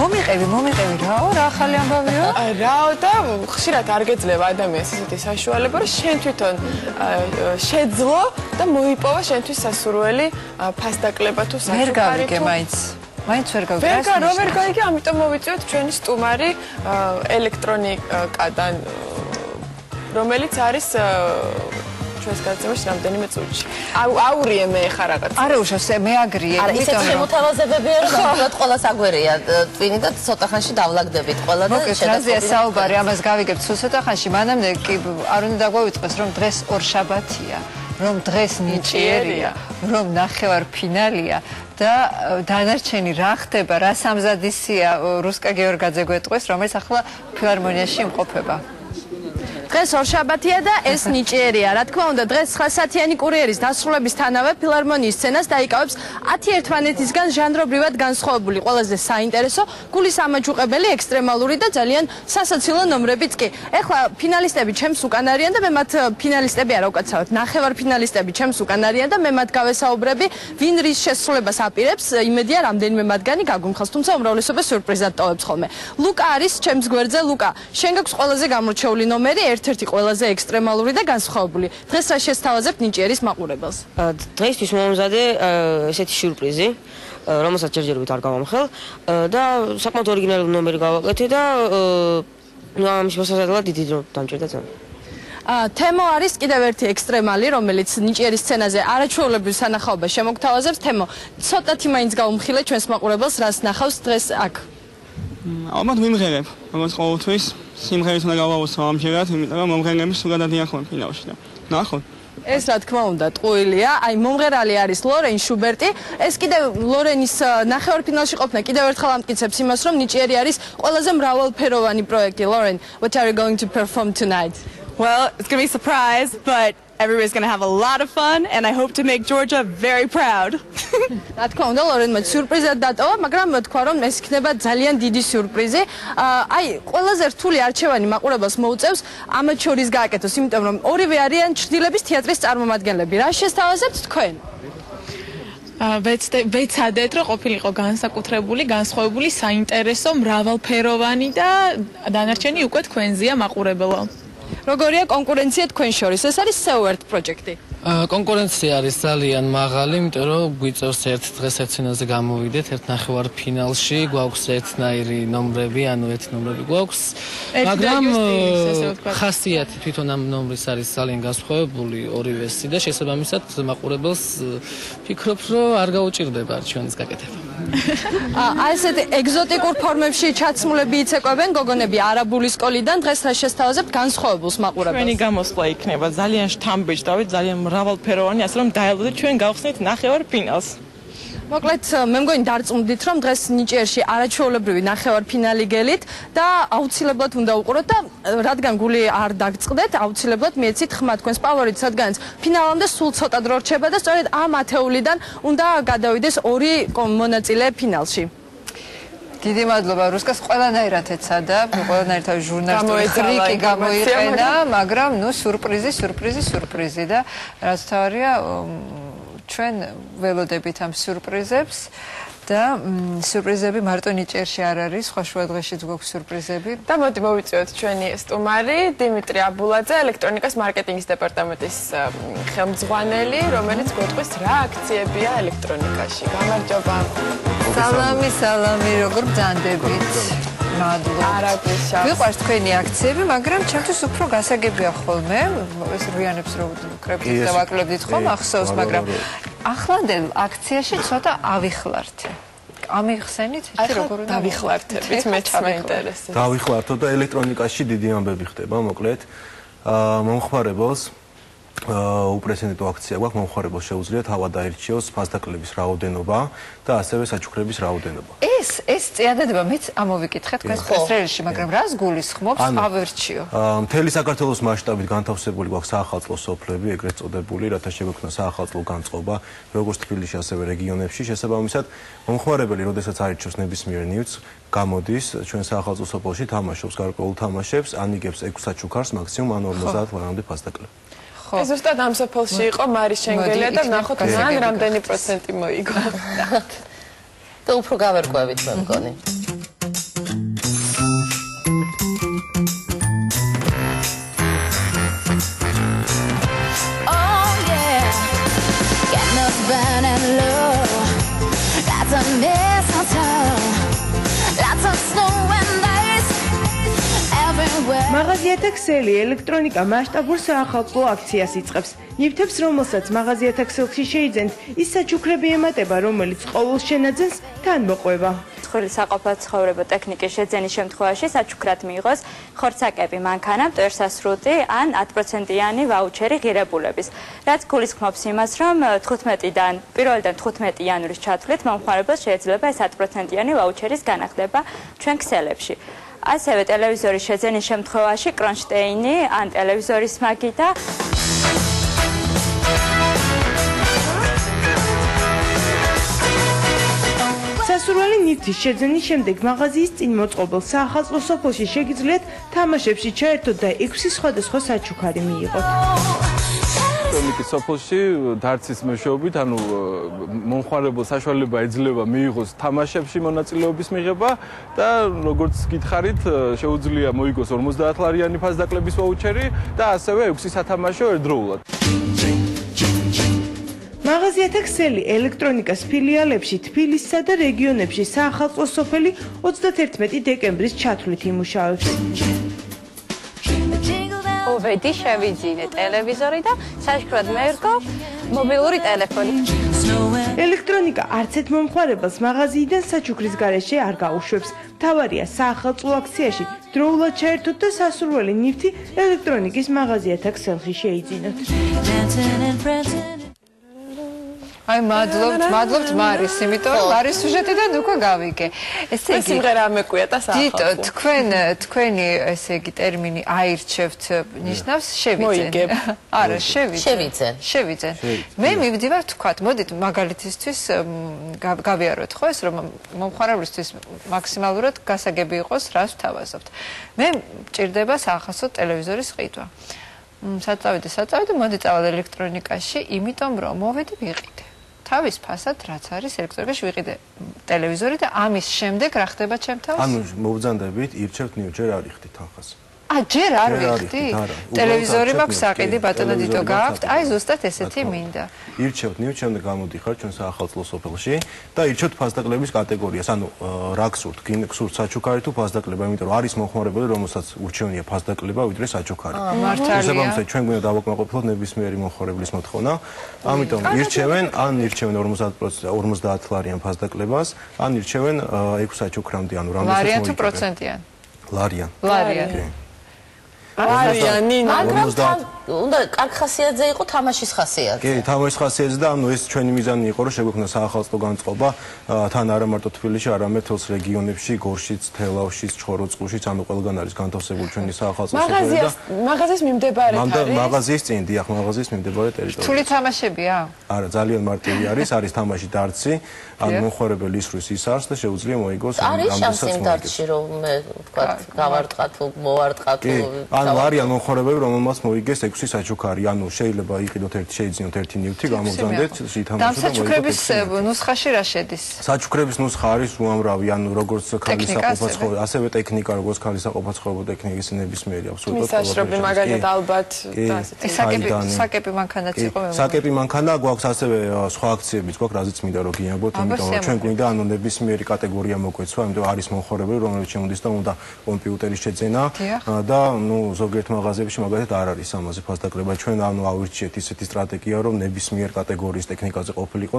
მომიყევი რა ახალი ამბავიო? რაო და ხშირად არ გეძლევა ადამიანს ესეთი საშუალება, რომ შენ თვითონ შეძლო და მოიპოვა შენთვის სასურველი ფასდაკლება თუ საჩუქარი. ვერ გავიგე მაინც ვერ გავიგე. ვერ გავიგე, ამიტომ მოვიწვიოთ ჩვენი სტუმარი ელექტრონიკადან, რომელიც არის ჩვენს გაცემაში რამდენიმე წუთში. აურიე მე ხარ რაღაც. არა უშავს მე აგრიე. არა ისეთ შემოთავაზებებია რომ უბრალოდ ყველას აგვერია ტვინი და ცოტა ხანში დავლაგდებით ყველა და შედარებით საუბარი ამას გავიგებთ სულ ცოტა ხანში მანამდე კი არ უნდა დაგვავიწყოს რომ დღეს ორშაბათია რომ დღეს ნიჭიერია რომ ნახევარფინალია და დანარჩენი რა ხდება რა სამზადისია რუსკა გეორგაძე გვეტყვის რომელიც ახლა ფილარმონიაში იმყოფება დღეს ორშაბათია და ეს ნიჭიერია. რა თქმა უნდა, დღეს 9 საათიანი კურიერის დასრულებისთანავე ფილარმონიის სცენას დაიკავებს 10 ერთმანეთისგან ჟანრობრივად განსხვავებული, ყველაზე საინტერესო, გულის ამაჯუყებელი, ექსტრემალური და ძალიან სასაცილო ნომრებიც კი. ეხლა ფინალისტები ჩემს უკან არიან და მე მათ ფინალისტები არა უკაცრავად, ნახევარფინალისტები ჩემს უკან არიან და მე მათ გავესაუბრები, ვინ რის შესრულებას აპირებს, იმედია რამდენიმე მათგანი გაგუმხელს, თუმცა უმრავლესობა სიურპრიზად ტოვებს ხოლმე. ლუკა არის ჩემს გვერდზე, ლუკა, შენ გაქვს ყველაზე გამორჩეული ნომერი ერთ-ერთი ყველაზე ექსტრემალური და განსხვავებული. დღეს რა შესთავაზებთ ნიჭიერის მაყურებელს? დღეისთვის მომზადე ესეთი სიურპრიზი, რომელსაც ჯერჯერობით არ გავამხელ და საკმაოდ ორიგინალური ნომერი გავაკეთე და ამის მოსაზრდელად დიდი დრო დამჭირდა ძალიან. თემო არის კიდევ ერთი ექსტრემალი, რომელიც ნიჭიერის სცენაზე არაჩვეულებრივ სანახაობას შემოგთავაზებს. თემო, ცოტათი მაინც გავუმხილე ჩვენს მაყურებელს, რას ნახავს დღეს აქ? ალბათ ვიმღერებ, როგორც ყოველთვის. სიმღერით უნდა გავაუსო ამჯერად, იმიტომ რომ მომღერლები სულ დადიახონ ფინალში და ნახოთ. ეს რა თქმა უნდა ტყუილია, აი მომღერალი არის ლორენ შუბერტი. ეს კიდევ ლორენის ნახევარფინალში ყოფნა კიდევ ერთხელ ამტკიცებს იმას, რომ ნიჭიერი არის ყველაზე მრავალფეროვანი პროექტი. Lauren, what are you going to perform tonight? Well, it's going to be a surprise, but everybody's going to have a lot of fun and I hope to make Georgia very proud. რა თქმა უნდა ლორენმა სიურპრიზად დატოვა, მაგრამ თქვა რომ ეს იქნება ძალიან დიდი სიურპრიზი. აი, ყველაზე რთული არჩევანი მაყურებელს მოუწევს ამათ შორის გააკეთოს, იმიტომ რომ ორივე არიან ჩრდილების თეატრის წარმომადგენლები. რა შესთავაზებთ თქვენ? ვეცადეთ რომ ყოფილიყო განსაკუთრებული, განსხვავებული, საინტერესო, მრავალფეროვანი და დანარჩენი უკვე თქვენზეა მაყურებელო. როგორია კონკურენცია თქვენ შორის? ეს არის SEO-ert პროექტი. კონკურენცია არის ძალიან მაღალი, იმიტომ რომ გვიწევს ერთ დღეს ერთ სცენაზე გამოვიდეთ, ერთ ნახევარფინალში, გვაქვს ერთნაირი ნომრები, ანუ ერთი ნომრები გვაქვს. მაგრამ ხასიათი თვითონ ამ ნომრის არის ძალიან განსხვავებული ორივესი და შესაბამისად მაყურებელს ფიქრობს, რომ არ გაუჭირდება ჩვენის გაკეთება. აი ესეთ ეგზოტიკურ ფორმებში ჩაცმულები იცეკვებენ გოგონები არაბული სკოლიდან, დღეს რა შესთავაზებთ განსხვავებულს მაყურებელს? ჩვენი გამოსვლა იქნება ძალიან შთამბეჭდავი, ძალიან მრავალფეროვანი, ასე რომ დაელოდეთ ჩვენ გავხსნით ნახევარფინალს. მოკლედ მე მგონი დარწმუნდით რომ დღეს ნიჭიერში არაჩვეულებრივი ნახევარფინალი გელით და აუცილებლად უნდა უყუროთ და რადგან გული არ დაგწყდეთ, აუცილებლად მიეცით ხმა თქვენს ფავორიტს, რადგანაც ფინალამდე სულ ცოტა დრო რჩება და სწორედ ამ ათეულიდან უნდა გადავიდეს ორი მონაწილე ფინალში. დიდი მადლობა რუსკას ყველანაირად ეცადა, ყველანაირად თავის ჟურნალისტური ხრიკი გამოიყენა, მაგრამ ნუ სიურპრიზი და რაც თავარია ჩვენ ველოდებით ამ სიურპრიზებს და სიურპრიზები მარტო ნიჭიერში არ არის, სხვა შუადღეშიც გვაქვს სიურპრიზები. და მოდი მოვიწვიოთ ჩვენი სტუმარი დიმიტრი აბულაძე, ელექტრონიკას მარკეტინგის დეპარტამენტის ხელმძღვანელი, რომელიც გვეტყვის რა აქციებია ელექტრონიკაში. გამარჯობა. სალამი, როგორ ბრძანდებით? მადლობა. ვიყვარს თქვენი აქციები, მაგრამ ჩემთვის უფრო გასაგებია ხოლმე, ეს რვიანებს რო კრებდით და ვაკლებდით ხომ ახსოვს, მაგრამ ახლანდელ აქციაში ცოტა ავიხლართე. ამიხსენით, როგორ უნდა დავიხლართებით, მეც მაინტერესებს. დავიხლართო და ელექტრონიკაში დიდი ამბები ხდება, მოკლედ. მომხმარებელს უპრეცედენტო აქცია გვაქვს, მომხმარებელს შეუძლიათ თავად დაირჩიოს ფასდაკლების რაოდენობა და ასევე საჩუქრების რაოდენობა. ეს წიადადება მეც ამოვიკითხე თქვენს პრესრელისში, მაგრამ რას გულისხმობს ავერჩიო? მთელი საქართველოს მასშტაბით განთავსებული გვაქვს საახალწლო სოფლები, ეგრეთ წოდებული, რათა შეგვექმნა საახალწლო განწყობა, როგორც თბილისში, ასევე რეგიონებში. შესაბამისად, მომხმარებელი, როდესაც არჩევს ნებისმიერ ნივთს, გამოდის ჩვენ საახალწლო სოფელში, თამაშობს გარკვეულ თამაშებს, ანიგებს 6 საჩუქარს, მაქსიმუმ ან 50 ლარამდე ფასდაკლები. ეს ზუსტად ამ სოფელში იყო მარის შენგელია და ნახოთ მან რამდენი პროცენტი მოიგო. და უფრო გავერკვევით მე მგონი. მაღაზიათა ქსელი ელექტრონიკა მასშტაბურ საახალწლო აქციას იწყებს. ნივთებს, რომელსაც მაღაზიათა ქსელში შეიძენთ, ის საჩუქრები ემატება, რომელიც ყოველ შენაძენს თან მოყვება. ცხვირი საყოფაცხოვრებო ტექნიკის შეძენის შემთხვევაში საჩუქრად მიიღოს ხორცაკები, მანქანა, მტვერსასრუტი ან 10%-იანი ვაუჩერი ღირებულების. რაც გულისხმობს იმას, რომ 15-დან 15 იანვრის ჩათვლით მომხმარებელს შეიძლება ეს 10%-იანი ვაუჩერის განახლება ჩვენ ქსელებში. ასევე ტელევიზორის შეძენის შემთხვევაში კრონშტეინი ან ტელევიზორის მაგიდა სასურველი ნივთის შეძენის შემდეგ მაღაზიის წინ მოწყობილ საახალწლო სოფელში შეგიძლიათ თამაშებში ჩაერთოთ და 6 სხვადასხვა საჩუქარი მიიღოთ. ელექტრონიკის სოფელში დარცის მეშვეობით, ანუ მომხმარებელს საშუალება ეძლევა მიიღოს თამაშებში მონაწილეობის მიღება და როგორც გითხარით, შეუძლია მოიგოს 50 ლარიანი ფასდაკლების ვაუჩერი და ასევე 6 სათამაშო ერთდროულად. მაღაზიათა ქსელი ელექტრონიკას ფილიალებში თბილისსა და რეგიონებში საახალწლო სოფელი 31 დეკემბრის ჩათვლით იმუშავებს. ოვედი შევიძინე ტელევიზორი და საშუალოდ მეერგო მობილური ტელეფონი. ელექტრონიკა არც ერთ მომხმარებელს მაღაზიიდან საჩუქრის გარეშე არ გაუშვებს. მთავარია საახალწლო აქციაში დროულად ჩაერთოთ და სასურველი ნივთი ელექტრონიკის მაღაზიათა ქსელში შეიძინოთ. აი მადლობთ მარის, იმიტომ რომ მარის სიუჟეტიდან უკვე გავიგე. ესე იგი სიმღერა მეკვია და საახალწლო. დიტო, თქვენი ესე იგი ტერმინი აირჩევთ ნიშნავს შევიძენ. არა, შევიძენ. მე მივდივარ თქვათ, მოდით მაგალითისთვის გავიაროთ ხო ეს რომ მომხმარებლისთვის მაქსიმალურად გასაგები იყოს, რას ვთავაზობთ. მე მჭირდება საახალწლო ტელევიზორის ყიდვა. საწავედი მოდი წავალ ელექტრონიკაში, იმიტომ რომ მოვედი ვიყიდე. თავის ფასად რაც არის ელექტრონიკაში ვიყიდე ტელევიზორი და ამის შემდეგ რა ხდება ჩემთან? ანუ მოვბრძანდებით, ირჩევთ ნიუჯერ არ იხდით ახას. ჯერ არ ვიხდი? ტელევიზორი მაქვს საყიდი ბატონო დიტო გააქვთ, აი ზუსტად ესეთი მინდა. ირჩევთ ნიუჯ, შემდეგ გამოდიხართ ჩვენ საახალწლო სოფელში და ირჩევთ ფასდაკლების კატეგორიას, ანუ რა გსურთ, გსურთ საჩუქარი თუ ფასდაკლება, იმიტომ რომ არის მომხმარებელი, რომელსაც ურჩევნია ფასდაკლება ვიდრე საჩუქარი. შესაბამისად, ჩვენ გვინდა დავაკმაყოფილოთ ნებისმიერი მომხმარებლის მოთხოვნა, ამიტომ ირჩევენ, ან ირჩევენ 50 ლარიან ფასდაკლებას, ან ირჩევენ 6 საჩუქრამდე, ანუ რამდენიც ლარიან თუ პროცენტიან? ლარიან. მაგრამ უნდა კარგ ხასიათზე იყო თამაშის ხასიათზე. კი, თამაშის ხასიათზე და ანუ ეს ჩვენი მიზანი იყო, რომ შეგვექმნა საახალწლო განწყობა თან არა მარტო თბილისში, არამედ თელს რეგიონებში, გორშიც, თელავშიც, ჩხოროწყუშიც, ანუ ყველგან არის განთავსებული ჩვენი საახალწლო სოფელი და მაღაზიის მიმდებარედ არის. მაღაზიის წინ, დიახ, მაღაზიის მიმდებარე ტერიტორია. რთული თამაშებია? არა, ძალიან მარტივი არის თამაში დარტსი, ან მომხმარებელი ისვრის ის არს და შეუძლია მოიგოს არის შანსი დარტსში რომ მე ვთქვა გავარტყა თუ მოვარტყა თუ ანუ არიან მომხმარებლები, რომელმაც მოიგეს 6 საჩუქარი, ანუ შეიძლება იყიდოთ შეიძინოთ ერთი ნივთი, გამოგზავნდეთ, ითამაშოთ და მოიგოთ. საჩუქრების ნუსხაში რა შედის? საჩუქრების ნუსხა არის უამრავი, ანუ როგორც ქალის საყოფაცხოვრებო, ასევე ტექნიკა, როგორც ქალის საყოფაცხოვრებო ტექნიკის ნებისმიერი აბსოლუტურად ყველაფერი. მისაშრობი მაგალითად ალბათ და საკეპი მანქანაც იყო მე. საკეპი მანქანა გვაქვს ასევე სხვა აქციებიც გვაქვს, რაზეც მინდა რომ გიამბოთ, იმიტომ რომ ჩვენ გვინდა ანუ ნებისმიერი კატეგორია მოგვეცვა, იმიტომ არის მომხმარებელი, რომელიც შემოდის და უნდა კომპიუტერის შეძენა და ნუ ზოგიერთ მაღაზიებში მაგალითად არ არის ამაზე ფასდაკლება. ჩვენ ანუ ავირჩიეთ ისეთი სტრატეგია, რომ ნებისმიერ კატეგორიის ტექნიკაზე ყოფილიყო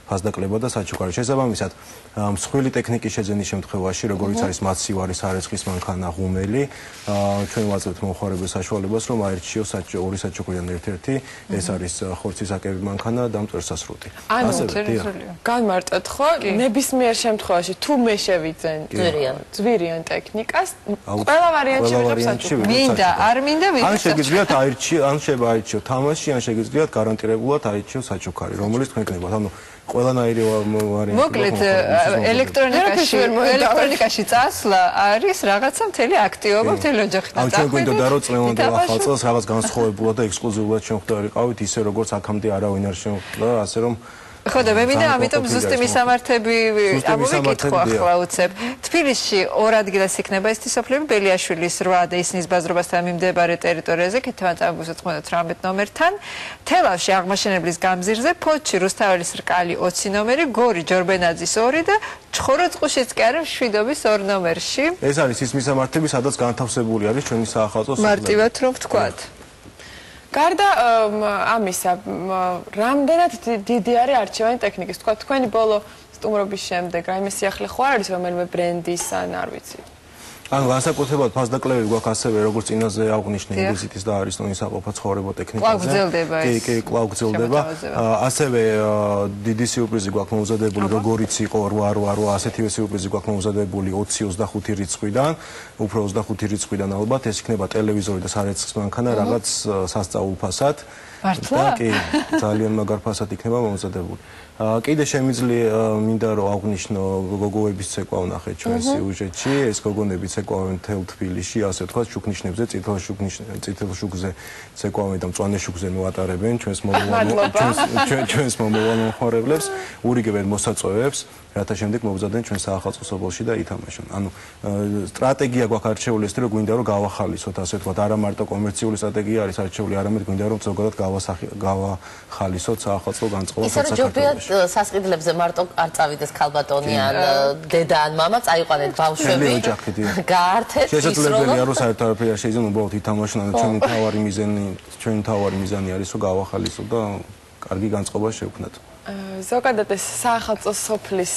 ფასდაკლება და საჩუქარი. შესაბამისად, მსხვილი ტექნიკის შეძენის შემთხვევაში, როგორიც არის მაცივარი სარეცხვის მანქანა, ღუმელი, ჩვენ ვაძლევთ მომხმარებელს საშუალებას, რომ აირჩიოს ორი საჩუქრიდან ერთ-ერთი, ეს არის ხორცის საკეპი მანქანა და მტვერსასრუტი. განმარტოთ ხო, ნებისმიერ შემთხვევაში თუ მე შევიძენ ძვირიან ტექნიკას, ყველა ვარიანტი ვიღებ საჩუქარი. მინდა, არ მინდა ვიღებ. ან შეგიძლიათ ან შეიძლება აირჩიოთ თამაში, ან შეგიძლიათ გარანტირებულად აირჩიოთ საჩუქარი, რომელიც თქვენ გქნებათ. ანუ ყველანაირი ვარიანტი. მოკლედ ელექტრონიკაში წასვლა არის რაღაცა მთელი აქტივობა, მთელი ოჯახი და წახვიდით. ჩვენ გვინდოდა რომ წლევანდელ ახალ წელს რაღაც განსხვავებულად და ექსკლუზიურად შემოხვდარიყავით, ისე როგორც აქამდე არავინ არ შემოხვდა, ასე რომ ხო და მე მინდა ამიტომ ზუსტი მისამართები ამოვიკითხო ახლა უცებ. თბილისში 2 ადგილას იქნება ეს სოფლები ბელიაშვილის 8 და ისნის ბაზრობასთან მიმდებარე ტერიტორიაზე, ქეთევან-წამებულის 98 ნომერთან, თელავში აღმაშენებლის გამზირზე, ფოთში რუსთაველის რკალი 20 ნომერი, გორი ჯორბენაძის 2 და ჩხოროწყუშიც კი არა მშვიდობის 2 ნომერში. ეს არის ის მისამართები, სადაც განთავსებული არის ჩვენი საახალწლო სოფლები. მარტივად რომ ვთქვათ. გარდა ამისა, რამდენად დიდი არის არჩევანი ტექნიკის? თქვა თქვენი ბოლო სტუმრობის შემდეგ რაიმე სიახლე ხო არის რომელიმე ბრენდის ან არ ვიცი. ანუ განსაკუთრებულად ფასდაკლებები გვაქვს ასევე როგორც წინაზე აღვნიშნე ინგლისის და არისტონის საყოფა ცხოვრება ტექნიკაზე. კვლავ გრძელდება ეს. კი, კვლავ გრძელდება. ასევე დიდი სიურპრიზი გვაქვს მომზადებული, როგორიც იყო 888, ასეთივე სიურპრიზი გვაქვს მომზადებული 20-25 რიცხვიდან, უფრო 25 რიცხვიდან ალბათ ეს იქნება ტელევიზორი და სარეცხის მანქანა რაღაც სასწაულ ფასად. მართლა? კი, ძალიან მაგარ ფასად იქნება მომზადებული. კიდე შემიძლია მინდა რომ აღვნიშნო გოგოების ცეკვა ვნახეთ ჩვენ სიუჟეტში, ეს გოგონები ცეკვავენ მთელ თბილისში, ასე ვთქვათ, შუქნიშნებზე, წითელ შუქზე ცეკვავენ და მწვანე შუქზე მოატარებენ ჩვენს მომავალ მომხმარებლებს, ურიგებენ მოსაწვევებს, რათა შემდეგ მოგზადեն ჩვენ საახალწლო სოფელში და ითამაშონ. ანუ სტრატეგია გვაქვს არჩეული ეს რომ გვინდა რომ გავახალისოთ, ასე ვთქვათ, არა მარტო კომერციული სტრატეგია არის არჩეული, არამედ გვინდა რომ ზოგადად გავახალისოთ საახალწლო განწყობა საქართველოში. სასყიდლებზე მარტო არ წავიდეს ქალბატონი ან დედა ან მამა, წაიყვანეთ ბავშვები. გაართეთ ის შესაძლებელია რომ საერთოდ არაფერი არ შეიძლება უბრალოდ ითამაშონ, ანუ ჩვენი თავარი მიზანი არის რომ გავახალისოთ და კარგი განწყობა შევქმნათ. ზოგადად ეს საახალწლო სოფლის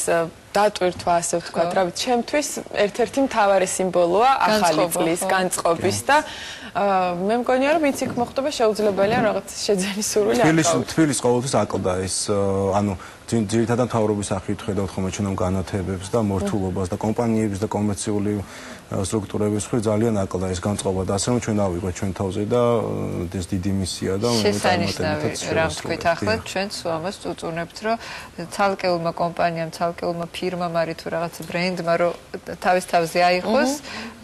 დატვირთვა, ასე ვთქვათ, რა ვიცი, ჩემთვის ერთ-ერთი მთავარი სიმბოლოა ახალი წლის განწყობის და მე მგონია რომ ვინც იქ მოხვდება შეუძლებელია რაღაც შეძენის სურვილი აკავოს. თბილისს ყოველთვის აკლდა ეს, ანუ ძირითადად მთავრობის სახით ხედავთ ხოლმე ჩვენ ამ განათებებს და მორთულობას და კომპანიების და კომერციული სტრუქტურების მხრივ ძალიან აკლდა ეს განწყობა და ასე რომ ჩვენ ავიღოთ ჩვენ თავზე და ეს დიდი მისია და შესანიშნავი რა ვთქვით ახლა ჩვენც ამას წუწუნებთ რომ ცალკეულმა კომპანიამ, ცალკეულმა ფირმამ არის თუ რაღაც ბრენდმა რომ თავის თავზე აიღოს,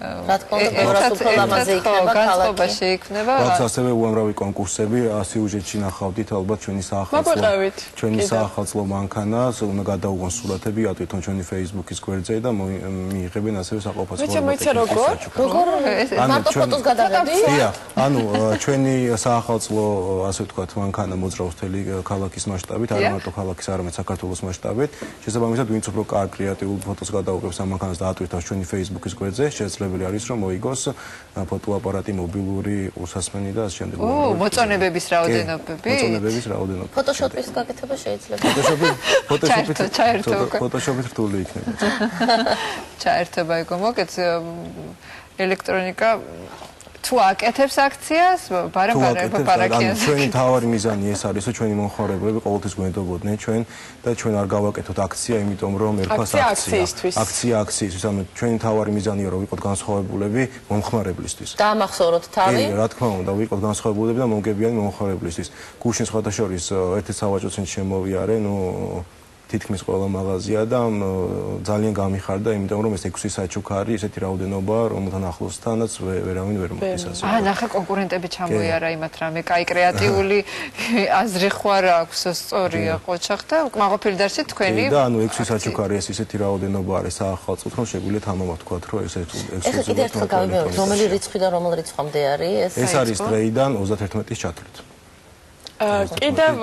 რა თქმა უნდა, ბევრად უფრო ლამაზი იქნება განწყობა შეიქმნება. აქვს ასევე უამრავი კონკურსები, სიუჟეტში ნახავდით ალბათ ჩვენი საახალწლო მანქანას, უნდა გადაუღონ სურათები, ატვირთონ ჩვენი Facebook-ის გვერდზე და მიიღებენ ასევე საყოფა ცხოვრება. ვიცი როგორ მარტო ფოტოს გადაღები? დიახ, ანუ ჩვენი საახალწლო, ასე ვთქვათ, მანქანა მოძრაობს მთელი ქალაქის მასშტაბით, არა მარტო ქალაქის, არამედ საქართველოს მასშტაბით. შესაბამისად, ვინც უფრო კარგ კრეატიულ ფოტოს გადაუღებს ამ მანქანას და ატვირთავს ჩვენი Facebook-ის გვერდზე, შესაძლებელი არის რომ მოიგოს ფოტოაპარატი, მობილური უსასმენი და ასე შემდეგ. მოწონებების რაოდენობები? მოწონებების რაოდენობა. ფოტოშოპის გაკეთება შეიძლება. ფოტოშოპით რთული იქნება. ჩაერთება იგო მოკეთ ელექტრონიკა თუ აკეთებს აქციას, ბარაკიას. ჩვენი თავარი მიზანი ეს არის, რომ ჩვენი მომხმარებლები ყოველთვის გვენდობოდნენ ჩვენ და ჩვენ არ გავაკეთოთ აქცია, იმიტომ რომ ერქვა აქციისთვის. ანუ ჩვენი თავარი მიზანია რომ ვიყოთ განსხვავებულები მომხმარებლისთვის. დაამახსოვროთ თავი. კი, რა თქმა უნდა, ვიყოთ განსხვავებულები და მომგებიანი მომხმარებლისთვის. გუშინ სხვათა შორის ერთ-ერთ სავაჭრო ცენტრში შემოვიარე, თითქმის ყველა მაღაზია და ძალიან გამიხარდა, იმიტომ რომ ეს 6 საჩუქარი, ესეთი რაოდენობა, რომელთან ახლოსთანაც ვერავინ ვერ მოდის ასე. ნახე კონკურენტები ჩამოიარა იმათ რამე, კაი კრეატიული აზრი ხوار აქვს, სწორია ყოჩახ და კმაყოფილი დარჩი თქვენი. და ანუ 6 საჩუქარი ეს ესეთი რაოდენობა არის საახალწლოდ, რომ შეგვიძლია თამამად თქვა, რომ ეს ეხლა კიდე ერთხელ გავიმეორებ, რომელი რიცხვიდან რომელ რიცხვამდე არის ეს არის დრეიდან 31-ის ჩათვლით. კიდევ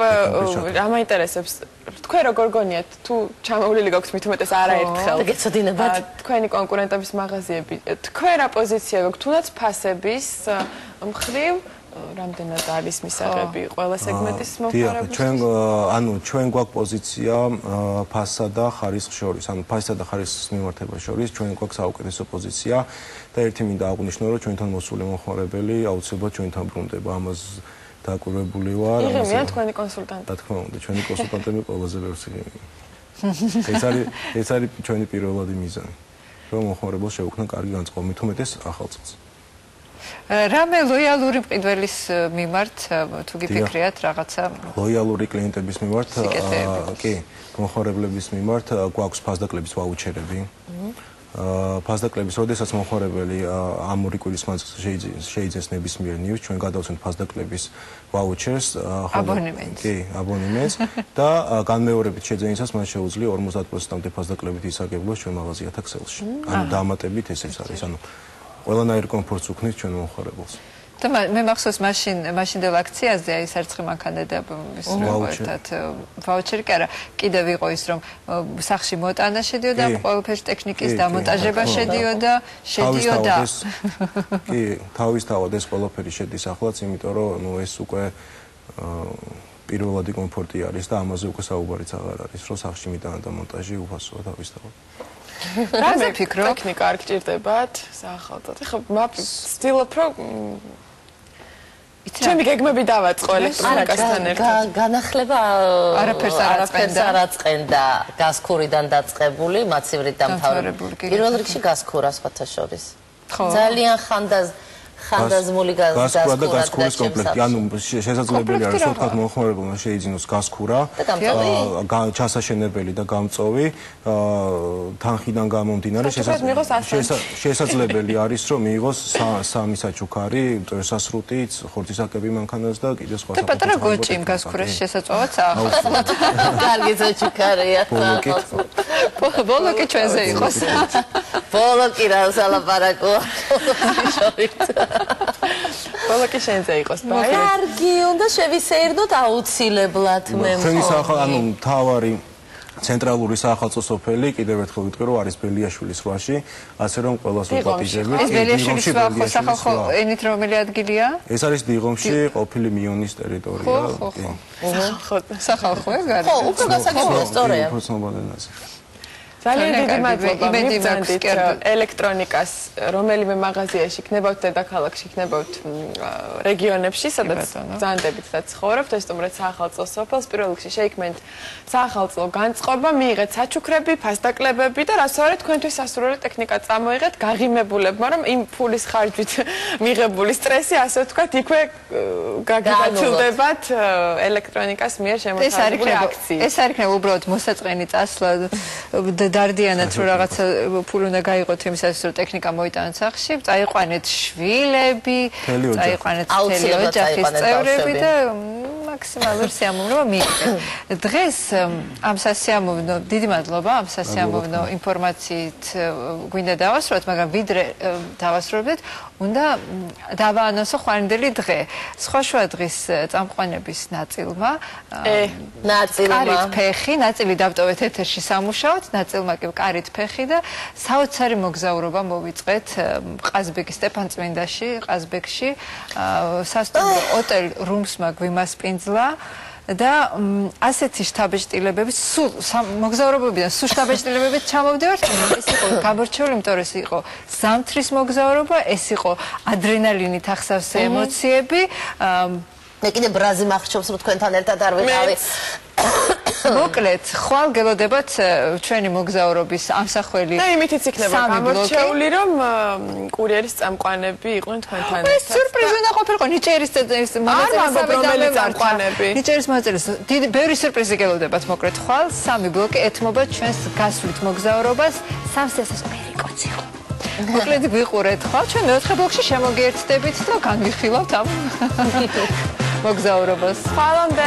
რა მაინტერესებს თქვენ როგორ გონიათ თუ ჩამოვლილი გაქვს მით უმეტეს არაერთხელ და გეცოდინებათ თქვენი კონკურენტების მაღაზიები თქვენ რა პოზიცია გაქვთ თუნდაც ფასების მხრივ რამდენად არის მისაღები ყველა სეგმენტის მომხმარებლებს ჩვენ გვაქვს პოზიცია ფასსა და ხარისხს შორის ანუ ფასსა და ხარისხის მიმართებას შორის ჩვენ გვაქვს საუკეთესო პოზიცია და ერთი მინდა აღვნიშნო რომ ჩვენთან მოსული მომხმარებელი აუცილებლად ჩვენთან ბრუნდება ამას დაკვირვებული ვარ. იღებიან თქვენი კონსულტანტები. რა თქმა უნდა, ჩვენი კონსულტანტები ყველაზე ბევრს იღებიან. ეს არის ჩვენი პირველადი მიზანი. რომ მომხმარებელს შევქმნან კარგი განწყობა, მით უმეტეს ახალწელს. რამე ლოიალური მყიდველის მიმართ თუ გიფიქრიათ რაღაცა? ლოიალური კლიენტების მიმართ, კი, მომხმარებლების მიმართ გვაქვს ფასდაკლების ვაუჩერები. ფასდაკლების, როდესაც მომხმარებელი ამ ორი კვირის მანძილზე შეიძენს ნებისმიერ ნივთს, ჩვენ გადავცემთ ფასდაკლების ვაუჩერს, აბონემენტს და განმეორებით შეძენისას მას შეუძლია 50%-მდე ფასდაკლებით ისარგებლოს ჩვენ მაღაზიათა ქსელში. ანუ დამატებით ესეც არის, ანუ ყველანაირ კომფორტს უქმნის ჩვენ მომხმარებელს. და მე მახსოვს მაშინდელ აქციაზე აი სარცხი მანქანა და ის ერთად ვაუჩერი კი არა კიდევ იყო ის რომ სახში მოტანა შედიოდა ყველაფერს ტექნიკის დამონტაჟება შედიოდა კი თავისთავად ეს ყველაფერი შედის ახლაც იმიტომ რომ ნუ ეს უკვე პირველადი კომფორტი არის და ამაზე უკვე საუბარიც აღარ არის რომ სახში მიტანა და მონტაჟი უფასოა თავისთავად რა მიფიქრო ტექნიკა არ გჭირდებათ საახალწლოდ ეხლა ვცდილობ რომ ჩემი გეგმები დავაწყო ელექტრონიკასთან ერთად. განახლება არაფერს არ აწყენდა გასქურიდან დაწყებული, მაცივრით დამთავრებული. პირველ რიგში გასქურა სხვათა შორის. ძალიან ხანდაზმული გასქურა და გასქურის კომპლექტი. ანუ შესაძლებელი არის რომ თქვათ მომხმარებელმა შეიძინოს გასქურა, ჩასაშენებელი და გამწოვი, თანხიდან გამომდინარე შესაძლებელი არის რომ მიიღოს სამი საჩუქარი, მტვერსასრუტი, ხორცისაკები მანქანას და კიდე სხვა და პატარა გოჭი იმ გასქურას შესაძლოა ახლა. კარგი საჩუქარია. ბოლოკი ჩვენზე იყოს. ბოლოკი რა სალაპარაკოა. ბოლოკი შენზე იყოს. კარგი, უნდა შევისეირდოთ აუცილებლად მე. ჩვენი ანუ მთავარი ცენტრალური საახალწლო სოფელი კიდევ ერთხელ ვიტყვი რომ არის ბელიაშვილის ხვაში, ასე რომ ყველას ვაპატიჟებთ. ეს ბელიაშვილის ხვი სახალხო ენით რომელი ადგილია? ეს არის დიღომში ყოფილი მიონის ტერიტორია. სახალხო ეგ არის. ხო, უფრო გასაგებია სწორია. ძალიან დიდი მადლობა მიბრძანდით ელექტრონიკას რომელიმე მაღაზიაში იქნებათ დედაქალაქში იქნებათ რეგიონებში სადაც ბრძანდებით და ცხოვრობთ ეს თუმრაც საახალწლო სოფელს პირველ რიგში შეიქმნით საახალწლო განწყობა მიიღეთ საჩუქრები ფასდაკლებები და რასაც თქვენთვის სასურველი ტექნიკა წამოიღეთ გაღიმებულებმა რომ იმ ფულის ხარჯით მიღებული სტრესი ასე ვთქვათ იქვე გაგიბათილდებათ ელექტრონიკას მიერ შემოთავაზებული აქციით ეს არ იქნება უბრალოდ მოსაწყენი წასვლა დარდიანად რომ რაღაცა ფული უნდა გაიღოთ იმისათვის რომ ტექნიკა მოიტანოთ სახში, წაიყვანეთ შვილები, წაიყვანეთ მთელი ოჯახის წევრები და მაქსიმალური სიამოვნება მიიღეთ. დღეს ამ სასიამოვნო, დიდი მადლობა ამ სასიამოვნო ინფორმაციით გვინდა დავასრულოთ, მაგრამ ვიდრე დავასრულებთ, უნდა დავაანონსო ხვანდელი დღე. სხვა შუა დღის წამყვანების ნაწილმა კარით ფეხი, ნაწილი დავტოვეთ ეთერში სამუშაოდ, ნაწილმა კი კარით ფეხი და საოცარი მოგზაურობა მოვიწყეთ ყაზბეგის სტეფანწმინდაში, ყაზბეგში, სასტუმრო ოტელ რუმსმა გვიმასპინძლა და ასეთი შთაბეჭდილებებით სულ მოგზაურობებიდან სულ შთაბეჭდილებებით ჩამოვდივართ ეს იყო გამორჩეული იმიტომ რომ ეს იყო ზამთრის მოგზაურობა ეს იყო ადრენალინით ახსავსე ემოციები მე კიდე ბრაზი მახრჩობს რომ თქვენთან ერთად არ ვიყავი მოკლედ ხვალ გელოდებათ ჩვენი მოგზაურობის ამსახველი და იმითიც იქნება გამორჩეული რომ კურიერის წამყვანები იყვნენ თქვენთან ერთად ეს სიურპრიზი უნდა ყოფილიყო ნიჭერის წამყვანები ნიჭერის მოწელის დიდი ბევრი სიურპრიზი გელოდებათ მოკლედ ხვალ სამი ბლოკი ეთმობა ჩვენს გასვლით მოგზაურობას სამსესოს პერიკოცი მოკლედ ვიყურეთ ხვალ ჩვენ მეოთხე ბლოკში შემოგიერთდებით და განვიხილავთ ამ მოგზაურობას ხვალამდე